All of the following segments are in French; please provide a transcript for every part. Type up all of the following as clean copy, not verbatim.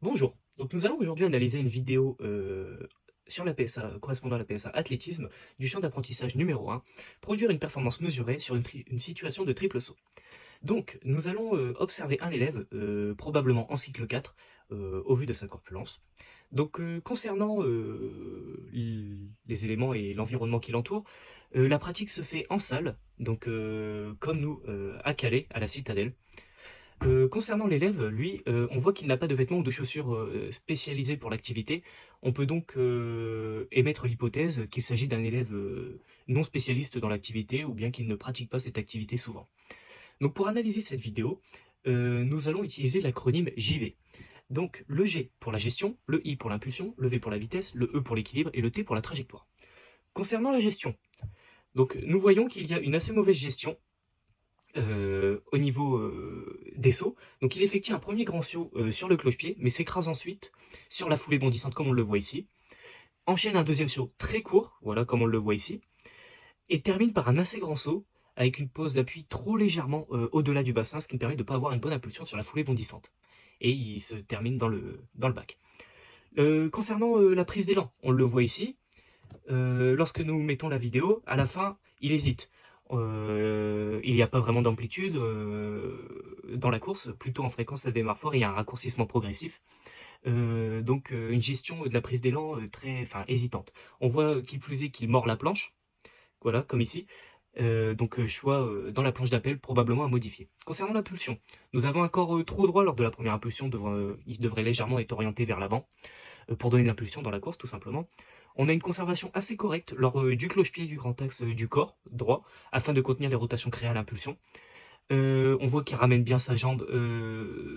Bonjour, donc nous allons aujourd'hui analyser une vidéo sur la PSA, correspondant à la PSA athlétisme, du champ d'apprentissage numéro 1, produire une performance mesurée sur une situation de triple saut. Donc nous allons observer un élève, probablement en cycle 4, au vu de sa corpulence. Donc concernant les éléments et l'environnement qui l'entoure, la pratique se fait en salle, donc comme nous à Calais, à la Citadelle. Concernant l'élève, lui, on voit qu'il n'a pas de vêtements ou de chaussures spécialisées pour l'activité. On peut donc émettre l'hypothèse qu'il s'agit d'un élève non spécialiste dans l'activité ou bien qu'il ne pratique pas cette activité souvent. Donc pour analyser cette vidéo, nous allons utiliser l'acronyme JV. Donc le G pour la gestion, le I pour l'impulsion, le V pour la vitesse, le E pour l'équilibre et le T pour la trajectoire. Concernant la gestion, donc nous voyons qu'il y a une assez mauvaise gestion au niveau des sauts. Donc il effectue un premier grand saut sur le cloche-pied, mais s'écrase ensuite sur la foulée bondissante comme on le voit ici. Enchaîne un deuxième saut très court, voilà comme on le voit ici, et termine par un assez grand saut avec une pose d'appui trop légèrement au-delà du bassin, ce qui me permet de ne pas avoir une bonne impulsion sur la foulée bondissante. Et il se termine dans le bac. Concernant la prise d'élan, on le voit ici, lorsque nous mettons la vidéo, à la fin, il hésite. Il n'y a pas vraiment d'amplitude dans la course, plutôt en fréquence ça démarre fort et il y a un raccourcissement progressif. Donc une gestion de la prise d'élan hésitante. On voit qui plus est qu'il mord la planche, voilà, comme ici. Donc choix dans la planche d'appel probablement à modifier. Concernant l'impulsion, nous avons un corps trop droit lors de la première impulsion, il devrait légèrement être orienté vers l'avant pour donner de l'impulsion dans la course tout simplement. On a une conservation assez correcte lors du cloche-pied du grand axe du corps droit afin de contenir les rotations créées à l'impulsion. On voit qu'il ramène bien sa jambe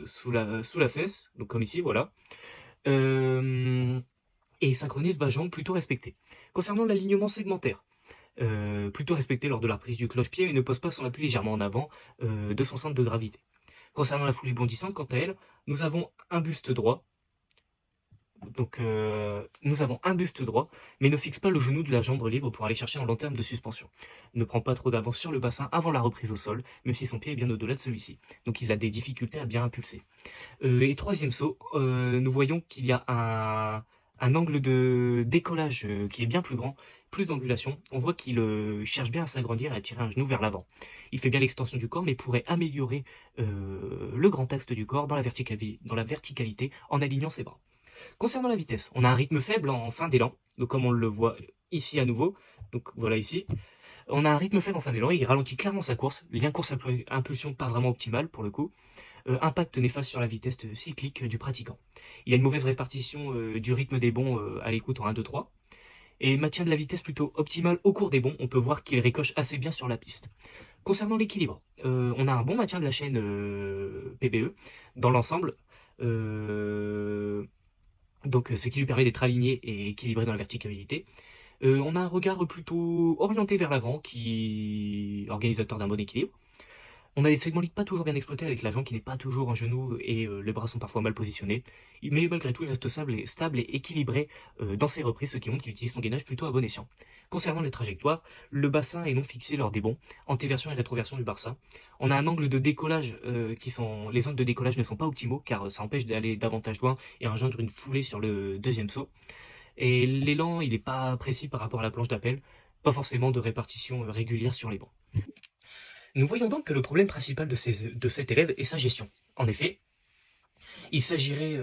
sous la fesse, donc comme ici, voilà. Et il synchronise bas-jambe plutôt respecté. Concernant l'alignement segmentaire, plutôt respecté lors de la prise du cloche-pied, mais ne pose pas son appui légèrement en avant de son centre de gravité. Concernant la foulée bondissante, quant à elle, nous avons un buste droit. Donc nous avons un buste droit, mais ne fixe pas le genou de la jambe libre pour aller chercher en long terme de suspension. Ne prend pas trop d'avance sur le bassin avant la reprise au sol, même si son pied est bien au-delà de celui-ci. Donc il a des difficultés à bien impulser. Et troisième saut, nous voyons qu'il y a un angle de décollage qui est bien plus grand, plus d'angulation. On voit qu'il cherche bien à s'agrandir et à tirer un genou vers l'avant. Il fait bien l'extension du corps, mais pourrait améliorer le grand axe du corps dans la verticalité en alignant ses bras. Concernant la vitesse, on a un rythme faible en fin d'élan, donc comme on le voit ici à nouveau, donc voilà ici. On a un rythme faible en fin d'élan, il ralentit clairement sa course, lien course-impulsion pas vraiment optimal pour le coup, impact néfaste sur la vitesse cyclique du pratiquant. Il a une mauvaise répartition du rythme des bonds à l'écoute en 1-2-3, et maintien de la vitesse plutôt optimale au cours des bonds, on peut voir qu'il ricoche assez bien sur la piste. Concernant l'équilibre, on a un bon maintien de la chaîne PBE dans l'ensemble, donc ce qui lui permet d'être aligné et équilibré dans la verticalité. On a un regard plutôt orienté vers l'avant, qui organisateur d'un bon équilibre. On a des segments liques pas toujours bien exploités avec la jambe qui n'est pas toujours en genou et les bras sont parfois mal positionnés. Mais malgré tout, il reste stable et équilibré dans ses reprises, ce qui montre qu'il utilise son gainage plutôt à bon escient. Concernant les trajectoires, le bassin est non fixé lors des bonds, antéversion et rétroversion du bassin. On a un angle de décollage les angles de décollage ne sont pas optimaux car ça empêche d'aller davantage loin et engendre une foulée sur le deuxième saut. Et l'élan, il n'est pas précis par rapport à la planche d'appel, pas forcément de répartition régulière sur les bancs. Nous voyons donc que le problème principal de cet élève est sa gestion. En effet, il s'agirait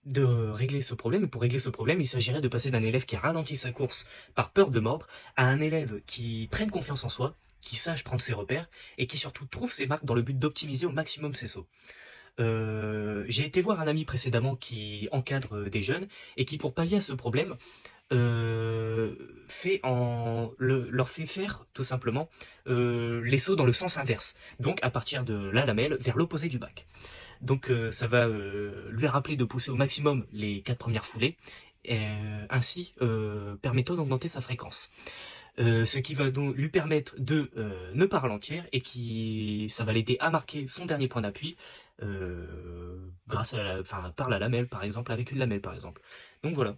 de régler ce problème, et pour régler ce problème, il s'agirait de passer d'un élève qui ralentit sa course par peur de mordre à un élève qui prenne confiance en soi, qui sache prendre ses repères, et qui surtout trouve ses marques dans le but d'optimiser au maximum ses sauts. J'ai été voir un ami précédemment qui encadre des jeunes, et qui pour pallier à ce problème, leur fait faire tout simplement les sauts dans le sens inverse, donc à partir de la lamelle vers l'opposé du bac. Donc ça va lui rappeler de pousser au maximum les 4 premières foulées, ainsi permettant d'augmenter sa fréquence. Ce qui va donc lui permettre de ne pas ralentir et ça va l'aider à marquer son dernier point d'appui grâce à par la lamelle par exemple, avec une lamelle par exemple. Donc voilà.